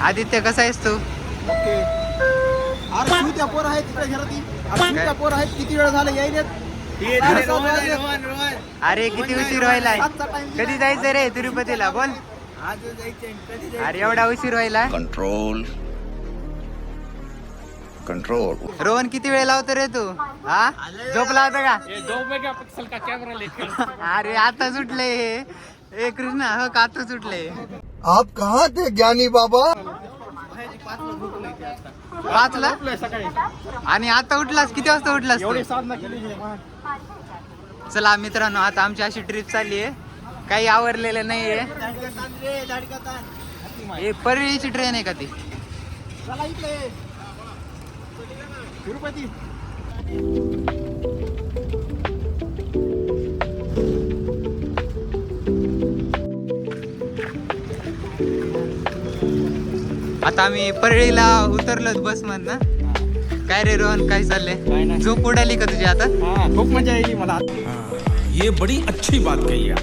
आदित्य कसा आहेस तू? ओके. अरे शिवत्या पोर आहेत तिकडे घराती. अरे शिवत्या पोर आहेत, किती वेळ झाला यायलेत. अरे किती उशीर व्हायलाय. कधी जायचं रे तिरुपतीला बोल. अरे एवढा उशीर व्हायला. Control control. रोहन किती वेळ लावतो रे तू? हा झोपला होता का? 2 मेगापिक्सल का कॅमेरा लेकर. अरे आता सुटले हे कृष्णा हो का आता सुटले. आप कहाँ थे ज्ञानी बाबा? 5ला सकाळी आणि आता उठलास किती वाजता उठलास तू? एवढी साधना केली. चला मित्रांनो आता आमची अशी ट्रिप चालली आहे. काही आवरलेलं नाहीये. हे परळीची ट्रेन आहे का ती? चला इकडे तिरुपती. आता आम्ही परळीला उतरलो बस मधनं. काय रे रोहन काय चाललंय? झोप उडाली का तुझी आता? खूप मजा येईल मला. ये बड़ी अच्छी बात कही आप.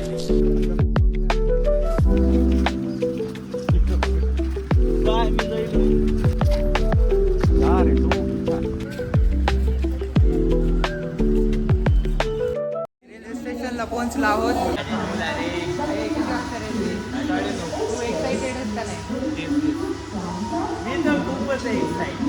रेल्वे स्टेशनला पोहोचलो आहोत. तू एक्साइटेड आहेस का नाही? मी तर खूपच एक्साइटेड.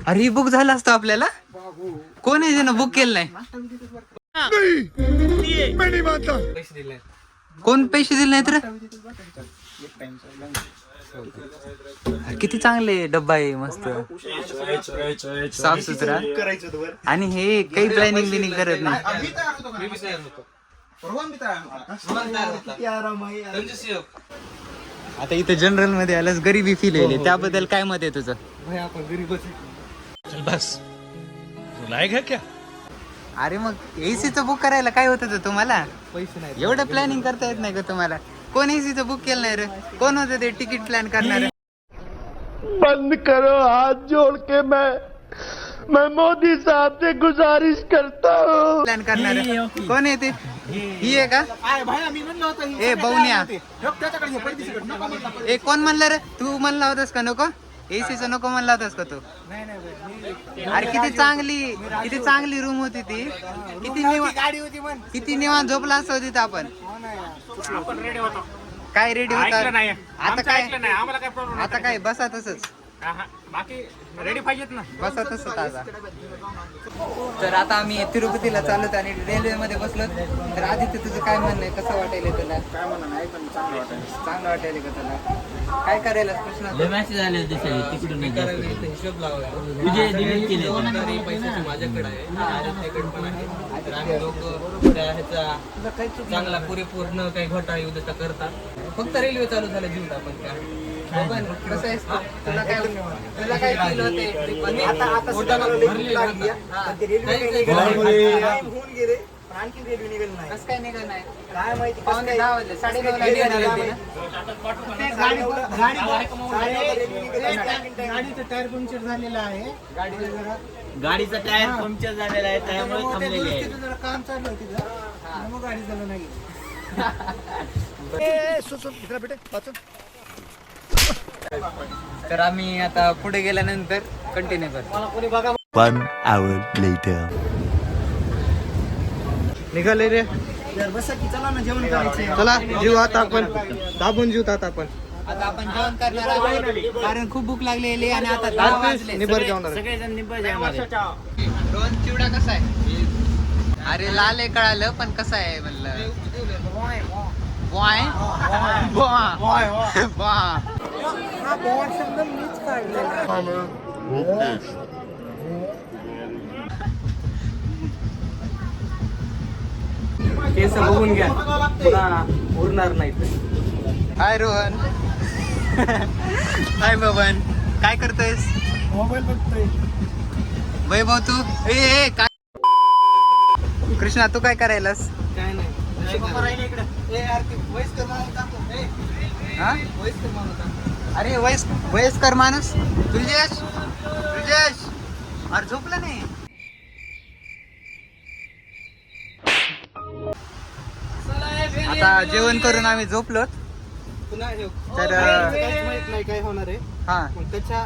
अरे बुक झालं असतं आपल्याला. कोण आहे त्यानं बुक केलं नाही? कोण पैसे दिले नाहीत रे? अरे किती चांगले डब्बा आहे मस्त साफ सुथरा. आणि हे काही प्लॅनिंग बिनिंग करत नाही. आता इथे जनरल मध्ये आल्यास गरिबी फील होईल. त्याबद्दल काय मत आहे तुझं? बस लायक है क्या. अरे मग एसीचं बुक करायला काय होतं तुम्हाला? पैसे नाही. एवढं प्लॅनिंग करता येत नाही का तुम्हाला? कोण एसीचं बुक केलं नाही रे? कोण होतं ते तिकीट प्लॅन करणार? बंद करो हाथ जोड़ के मैं मोदी साहब से गुजारिश करता हूँ. प्लॅन करणार कोण आहे ते? ही आहे का? भाई मी म्हणलं होतं ए बवन्या. त्याच्याकडे घे, परदेशीकडे नको म्हणला. ए कोण म्हणलं रे? तू म्हणला होतास का नको? एसीचं नको म्हणला होतास का तू? अरे किती चांगली रूम होती ती. गाडी होती म्हण. किती निवांत झोपला असतो तिथं आपण. आपण रेडी होतो. काय रेडी ऐकलं होता नाही. आता? आमचं काय ऐकलं नाही. आम्हाला काय प्रॉब्लेम आता काय बसा तसंच बाकी रेडी पाहिजेत ना. बसा तसंच आता. तर आता आम्ही तिरुपतीला चालत आणि रेल्वे मध्ये बसलो. तर आदित्य तुझं काय म्हणणं आहे? कसं वाटायला तुला? काय म्हणा नाही पण चांगलं वाटायला. चांगलं वाटायला का तुला? काय करायला प्रश्न? मॅसेज आले तिकडून हिशोब लावायला विजय डिलीट केले पैशाची माझ्याकडे आहे पण आहे तर आम्ही लोक ह्याचा चांगला पुरेपूर न काही घोटाळा युद्ध करतात. फक्त रेल्वे चालू झालं जीवन आपण काय कसं आहेस तू? तुला काय फील होते? आता भरली लागली आहे. पण ते रेल्वे काही निघालं नाही. टाइम होऊन गेले पण आणखी रेल्वे निघाली नाही. कसं काय निघालं नाही? काय माहिती कसं काय. 9:30 निघाली होती ना. गाडीचं टायर पंक्चर झालेलं आहे. गाडीचा टायर पंक्चर झालेला आहे त्यामुळे थांबलेली आहे. जरा काम चालू आहे तिथं. मग गाडी चालू नाही. तर आम्ही आता पुढे गेल्यानंतर कंटिन्यू करतो. 1 hour later. निघाले रे. बसा की चला ना जेवण करायचं. चला जीव आता आपण दाबून जीव आता आपण. आता आपण जेवण करणार आहोत कारण खूप भूक लागलेली आणि आता 10 वाजले. निबर जेवणार. सगळेजण निब्बळ जेवणार. रोहन चिवडा कसा आहे? अरे लाल आहे कळालं पण कसा आहे म्हणलं. बॉय केस बघून घ्या पुन्हा उरणार नाही. हाय रोहन. हाय बबन. काय करतोयस? मोबाईल बघतोय. वैभव तू ए काय? कृष्णा तू काय करायलास? काय नाही हा? अरे वयस्कर माणूस तुझेश अरे झोपला नाही. आता जेवण करून आम्ही झोपलो. पुन्हा हे तर काहीच माहित नाही काय होणार आहे. हा मग त्याच्या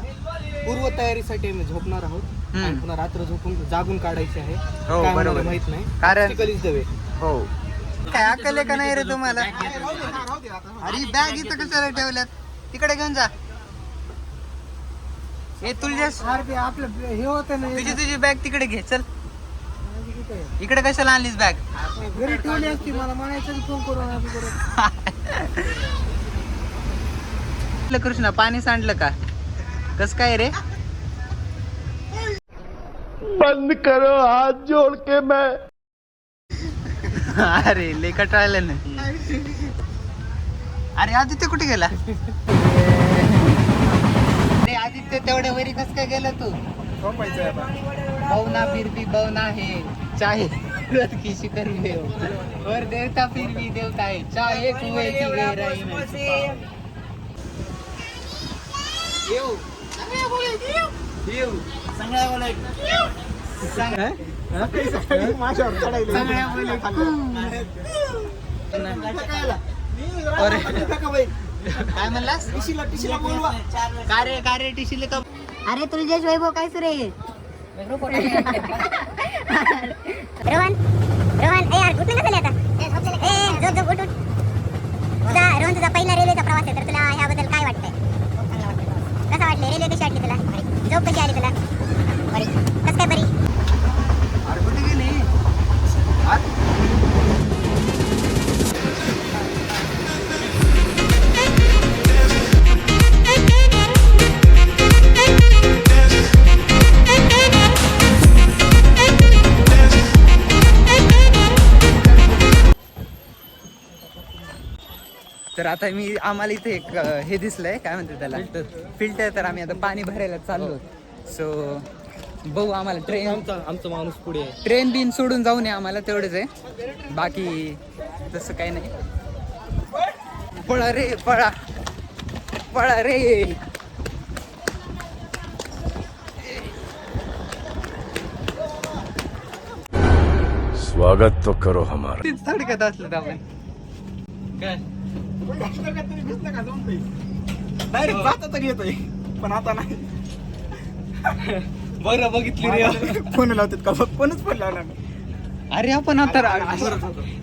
पूर्व तयारीसाठी आम्ही झोपणार आहोत. आणि पुन्हा रात्र झोपून जागून काढायची आहे. काय होणार बरोबर. आहे माहित नाही. कारण Practically च दवे. हो काय अक्कल आहे का नाही रे तुम्हाला? अरे बॅग इथं कशाला ठेवल्यात? तिकडे घेऊन जा. हे तुझ्याच आपलं हे होतं ना तुझी बॅग तिकडे घे. चल इकडे कशाला आणलीस बॅग? घरी ठेवली असती मला म्हणायचं फोन करून कृष्णा पाणी सांडलं का? कस काय रे? बंद करो हाथ जोड़ के मैं अरे लय कटाळलं ना. अरे आदित्य कुठे गेला? अरे आदित्य तेवढ्या वरी कस काय गेला तू? बवना फिर भी बवना है चाहे सूरत की शिखर में हो और देवता फिर भी देवता है चाहे कुएं की गहराई में छुपा. येऊ काय म्हणलास? का रे टिशीला का? अरे तुझ्या वैभव काय सुरू आहे? रोहन ए यार उठ ना आता. ए झोप उठ. रोहन तुझा पहिला रेल्वेचा प्रवास आहे तर तुला ह्याबद्दल काय वाटतंय? कसा वाटले? रेल्वे कशी वाटली तुला? झोप कशी आली तुला? बरी. कस काय बरी? अरे कुठे गेली? तर आता आम्हाला इथे एक हे दिसलंय, काय म्हणतात त्याला, फिल्टर. तर आम्ही आता पाणी भरायला चाललो. सो बघू आम्हाला ट्रेन, आमचा माणूस पुढे आहे. ट्रेन बिन सोडून जाऊ नये आम्हाला, तेवढंच आहे. बाकी तसं काही नाही. पळा रे पळा पळा रे. स्वागत तो करो हमारा. तीच थडकत असलं तर आपण काय डायरेक्ट जाता तर येतोय पण आता नाही. बरं बघितली रे. फोन लावतात का? फोनच फोन लावला मी. अरे आपण आता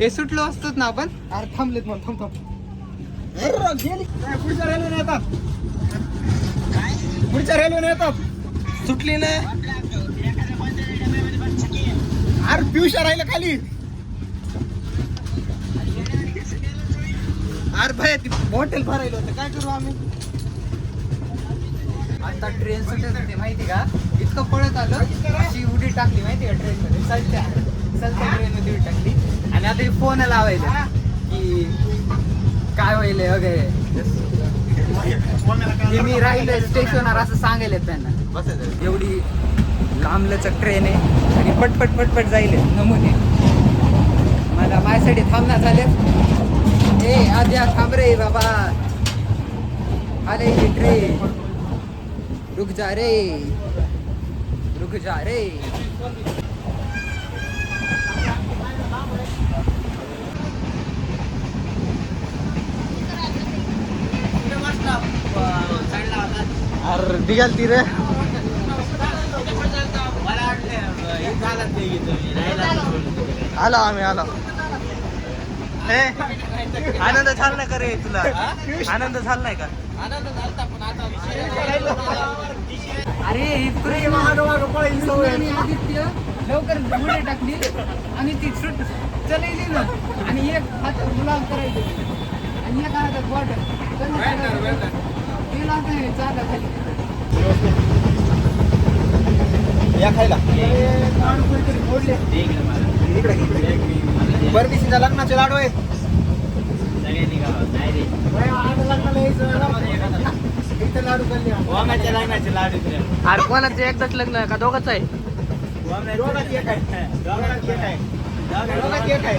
हे सुटलो असतोच ना आपण. अरे थांबलेत मग थांब. पुढच्या रेल्वेने येतात. पुढच्या रेल्वेने येतात. सुटली ना. अरे पियुषा राहिलं खाली. अरे भाई ती बॉटल भरायला होतं, काय करू आम्ही? आता ट्रेन सुटत होती माहिती का? इतकं पळत आलं, अशी उडी टाकली माहिती का ट्रेन मध्ये. चलत्या ट्रेन मध्ये उडी टाकली. आणि आता फोन लावायला की काय होईल वगैरे. मी राहिलोय स्टेशनवर असं सांगायला त्यांना. एवढी लांबलचक ट्रेन आहे आणि पटपट पटपट जाईल नमुने. मला माझ्यासाठी थांबणार झाले. ए आद्या थांब रे बाबा, आले ट्रेन. रुक जा रे रुक जा रे. अरे निघाल ती रे. आलो आम्ही आलो. आनंद झाला नाही का रे तुला? आनंद झाला नाही का? अरे इतकं आदित्य लवकर उडी टाकली आणि ती सुट चलायली ना. आणि एक हात गुलाब करायची आणि एक हातात बॉटल गेला नाही चालला खाली. या खायला बरं. लग्नाचे लाडू आहेत. लाडू लग्नाचे लाडू. अरे कोणाचं एकदाच लग्न आहे का दोघंच आहे? दोघांची एक आहे. दोघांची एक आहे.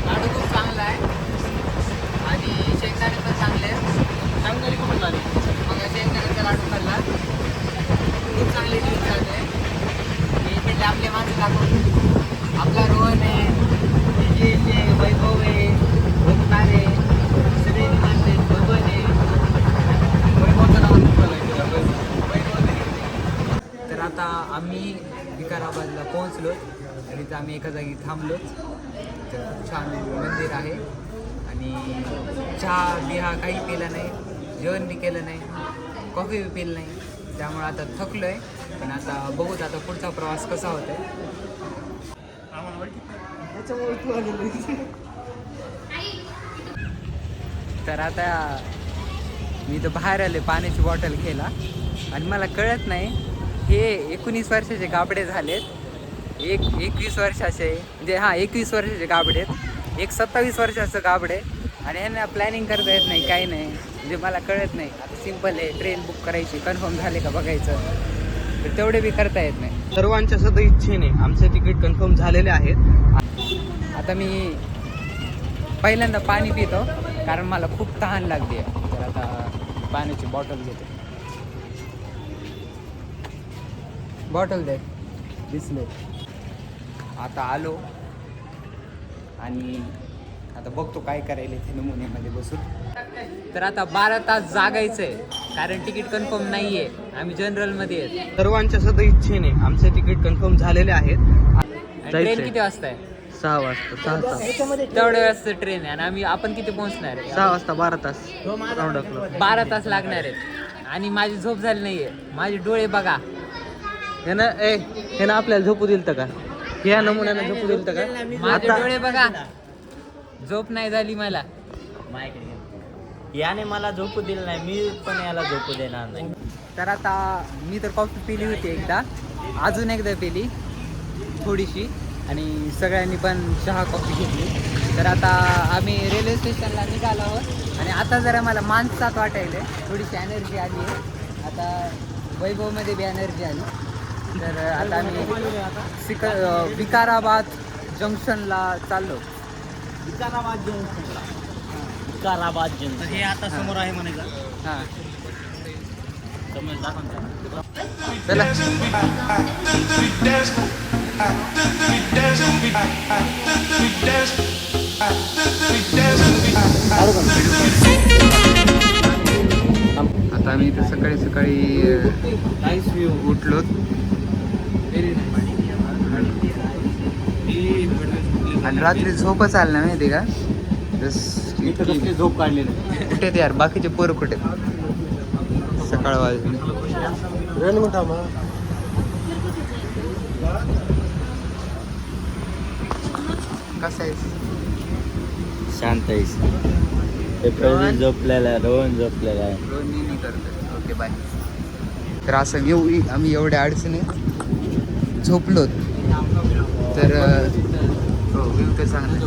लाडू खूप चांगला इथं आम्ही एका जागी थांबलो. तर खूप छान मंदिर आहे आणि चहा बिहा काही पिला नाही, जेवण बी केलं नाही, कॉफी बी पिलं नाही. त्यामुळे आता थकलो आहे. पण आता बघूत आता पुढचा प्रवास कसा होतोय. तर आता मी तर बाहेर आले पाण्याची बॉटल घ्यायला आणि मला कळत नाही हे 19 वर्षाचे गाबडे झालेत, एक 21 वर्षाचे म्हणजे 21 वर्षाचे गाबडे आहेत, एक 27 वर्षाचं गाबडे आणि ह्यांना प्लॅनिंग करता येत नाही, काही नाही. म्हणजे मला कळत नाही. आता सिम्पल आहे, ट्रेन बुक करायची, कन्फर्म झाले का बघायचं, तर तेवढे बी करता येत नाही. सर्वांच्या सद इच्छेने आमचे तिकीट कन्फर्म झालेले आहेत. आता मी पहिल्यांदा पाणी पितो कारण मला खूप तहान लागली आहे. तर आता पाण्याची बॉटल घेतो. बॉटल दे दिसले. आता आलो आणि आता बघतो काय करायला इथे नमुन्यामध्ये बसून. तर आता 12 तास जागायचं आहे कारण तिकीट कन्फर्म नाही आहे. आम्ही जनरलमध्ये आहेत. सर्वांच्या सद इच्छेने आमचे तिकीट कन्फर्म झालेले आहेत. ट्रेन किती वाजता आहे? 6 वाजता. 6 तेवढ्या वेळेस ट्रेन आहे आणि आपण किती पोहोचणार आहे? 6 वाजता 12 तास राऊंड अप. 12 तास लागणार आहेत आणि माझी झोप झाली नाहीये. माझे डोळे बघा. हे ना आपल्याला झोपू दिलं का? या नमुन्याने झोपू दिलं का? माझे डोळे बघा. झोप नाही झाली मला. याने मला झोपू दिलं नाही, मी पण याला झोपू देणार नाही. तर आता मी तर कॉफी पिली होती एकदा, अजून एकदा पिली थोडीशी आणि सगळ्यांनी पण चहा कॉफी घेतली. तर आता आम्ही रेल्वे स्टेशनला निघालो आहोत आणि आता जरा मला मानसात वाटायला थोडीशी एनर्जी आली आहे. आता वैभवमध्ये बी एनर्जी आली. तर आता आम्ही विकाराबाद जंक्शनला चाललो. विकाराबाद जंक्शन हे आता समोर आहे म्हणायचं. हां चला. आता आम्ही इथं सकाळी सकाळी उठलो आणि रात्री झोपच आली ना माहिती का? झोप काढलेली कुठे ते यार बाकीचे पोरं कुठे? सकाळ वाजली. कसं आहे? शांत आहेस. प्रवीण झोपलेला, रोहन झोपलेला आहे. रोहिणी करतो. Okay bye. तर असं आम्ही एवढ्या अडचणीत झोपलो. तर हो व्ह्यू तर चांगलं.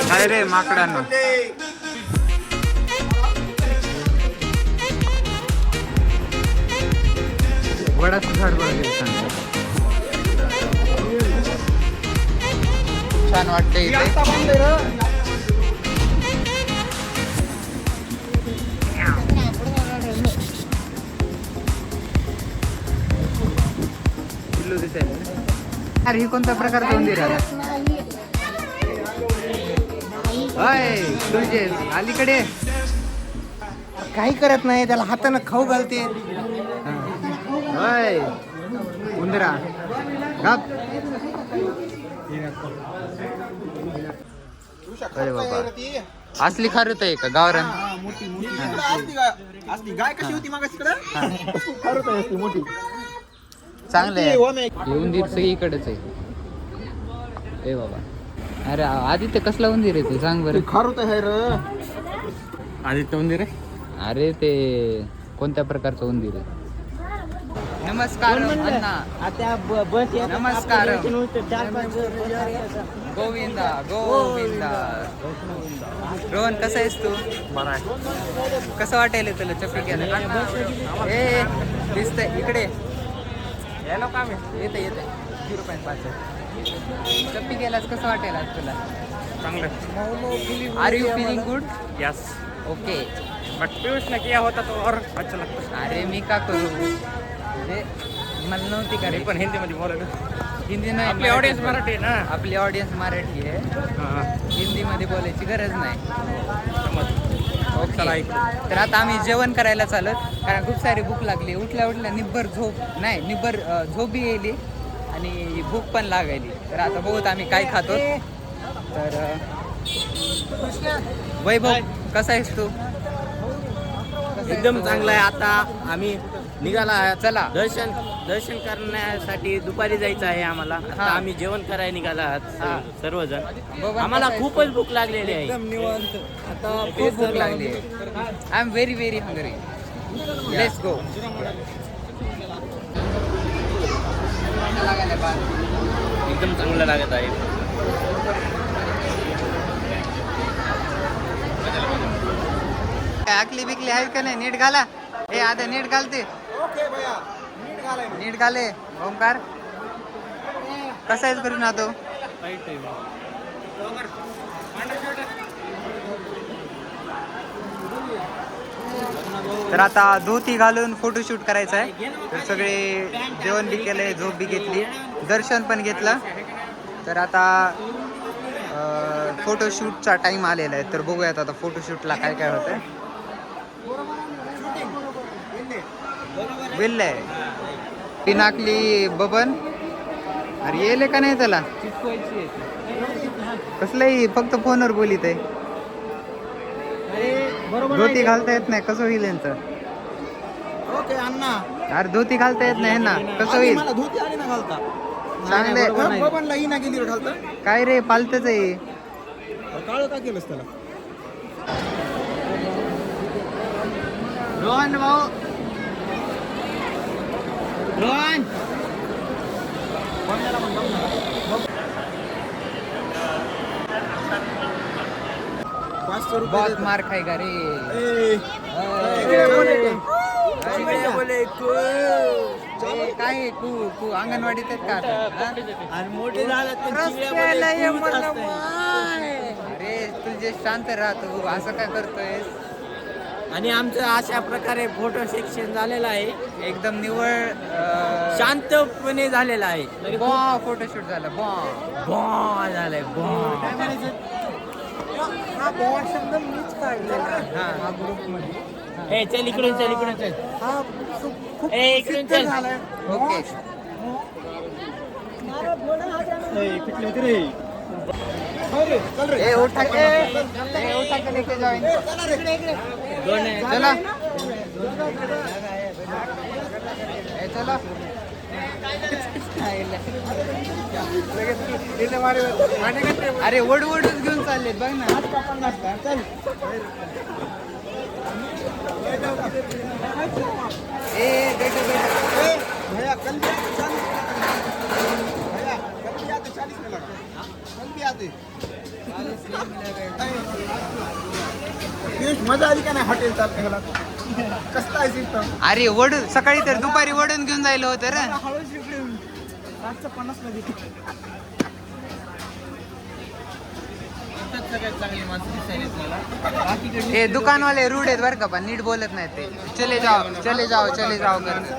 काय रे माकडांनो? वडाचं झाड बघा. छान वाटतं इथे. अरे ही कोणत्या प्रकारचं उंदीर आहे? होय तुझे अलीकडे काही करत नाही, त्याला हातानं खाऊ घालते. होय उंदरा गप. अरे बाबा असली खारुत आहे का गावरान? गाय कशी होती मागा तिकडं? मोठी चांगलं आहे. उंदीर सगळीकडेच आहे. ए बाबा अरे आदित्य कसला उंदीर आहे ते सांग बरं. खारुत आहे र. आदित्य उंदीर आहे. अरे ते कोणत्या प्रकारचं उंदीर आहे? नमस्कार अण्णा. नमस्कार. गोविंदा गोविंदा. रोहन कसा आहेस तू? कसं वाटेल तुला चप्पी केलं? ए दिसतंय इकडे यायला काम येते येते 0.5 चप्पी केलास कसं वाटेल आज तुला? चांगलं. Are you feeling good? Yes. Okay. But Piyush ने किया होता तो और अच्छा लगता. अरे मी का करू म्हणजे मला नव्हती का रे पण हिंदी मध्ये बोलायला हिंदी नाही, आपली ऑडियन्स मराठी आहे ना. आपली ऑडियन्स मराठी आहे. हिंदीमध्ये बोलायची गरज नाही. चला ओके. तर आता आम्ही जेवण करायला चालत, कारण खूप सारी भूक लागली. उठल्या उठल्या निब्बर झोप बी येईल आणि भूक पण लागायली. तर आता बघूत आम्ही काय खातो. तर वैभव कसा आहेस तू? एकदम चांगला आहे. आता आम्ही निघाला आहे. चला. दर्शन करण्यासाठी दुपारी जायचं आहे आम्हाला. आता हा. आम्ही जेवण करायला निघाला हा. आहात सर्वजण. बघा, आम्हाला कसं आहे? खूपच भूक लागलेली आहे. खूप भूक लागली. I am very very hungry. Let's go. एकदम चांगलं लागत आहे. आकली बिकली आहेत का नाही? नीट घाला. हे आता नीट घालते. नीट घाले. ओमकार कसा आहेस करून तो? तर आता धोती घालून फोटोशूट करायचा आहे. तर सगळे जेवण बी केलंय, झोप बी घेतली, दर्शन पण घेतलं. तर आता फोटोशूटचा टाइम आलेला आहे. तर बघूयात आता फोटोशूटला काय काय होतंय. विल्ले पिनाकली बबन. अरे येले का नाही त्याला? कसलंही फक्त फोनवर बोलित आहे. धोती घालता येत नाही, कसं होईल यांचं? ओके अण्णा, अरे धोती घालता येत नाही ना, कसं होईल? मला धोती आली ना घालता. चांगले बबनला ही ना गेली घालता. काय रे पालतच आहे. काळ का केलंस त्याला? रोहन भाऊ, रोहन बहुत मार खाएगा रे. काय तू अंगणवाडीत आहेत का आता? आणि मोठे झालं अरे तुझे शांत राहतो, असं काय करतोय? आणि आमचं अशा प्रकारे फोटो सेक्शन झालेलं आहे. एकदम निवळ शांतपणे झालेलं आहे. बॉ फोटोशूट झालं. बॉ बॉ झालंय बॉ. ए चल इकडून चल इकडून चल. ए इकडून चल. ओके. ए उठा के लेके जाओ इनको. चला ए चला. अरे वडूच घेऊन चाललेत बघ ना. ए बेटा भैया कल भी आते 40 भैया कल भी आते 40 में लगा. कल भी आते. पियुष मजा आली का नाही हॉटेल चालू? कसं आहे सिस्टम? अरे वडून सकाळी तर दुपारी वडून घेऊन जायला होतं रे. हळूच इकडे 750 मध्ये. सगळ्यात चांगली माणसं दिसायला मला. हे दुकानवाले रूढ आहेत बरं का, पण नीट बोलत नाही ते. चले जाओ चले जाओ चले जाओ करतात.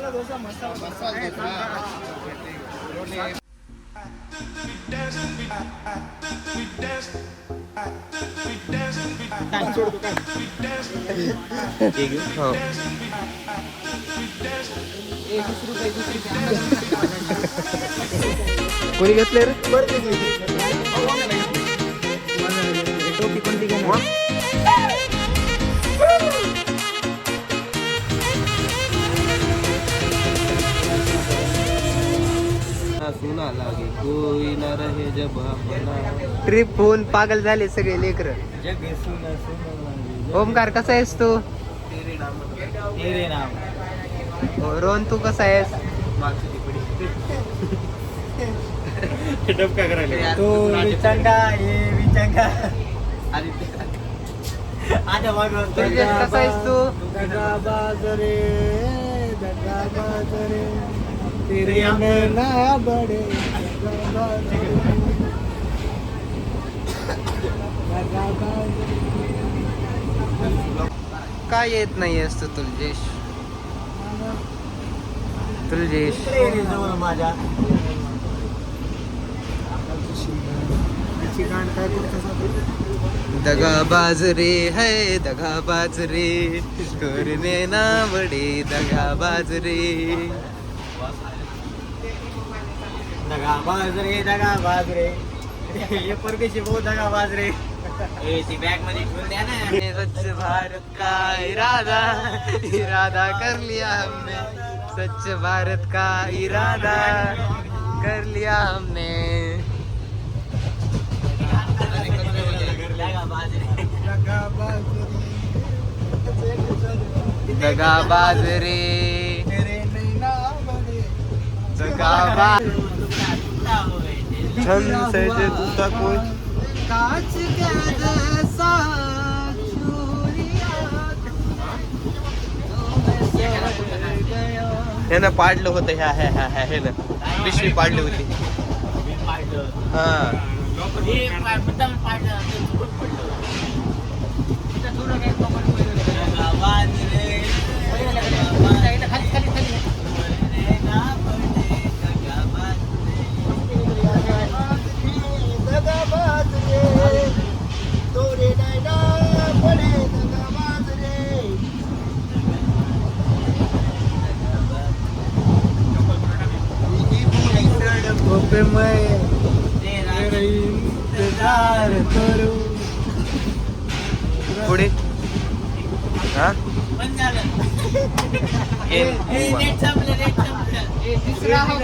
हो. कोणी घेतले रे? टोपी कोणती घेणार? सुना लागे कोई न रहे जब अपना. ट्रिप होऊन पागल झाले सगळे लेकर. जग सुना सुना लागे. ओमकार कसा आहेस तू? तेरे नाम. रोहन तू कसा आहेस? डबका करायला. तो विचंगा ये विचंगा. आता मागं तेजस कसा आहेस तू? दगाबाज रे दगाबाज रे तेरे नैना बड़े दगाबाज रे. दगाबाज. काय येत नाही असतो तुलजेश? तुलजेश जवळ माझ्या दगाबाज रे है दगाबाज रे करने ना बडे दगाबाज रे. दगाबाज रे ये परदेशी बहुत दगाबाज रे. ती बॅग मध्ये ठेवून द्या ना. स्वच्छ भारत का इरादा इरादा कर लिया हमने. स्वच्छ भारत का इरादा कर लिया हमने. दगाबाज रे दगाबाज. छंद से जे तुझा कोई काच के जैसा हे ना पाडलं होतं ह्या ह्या ह्या ह्या हे ना पिशवी पाडली होती. हा दगाबाज रे तोरे नैना बड़े दगाबाज रे. पे मैं तेरा इंतजार करूं. पुढे हा नेट संपलं. तिसरा हो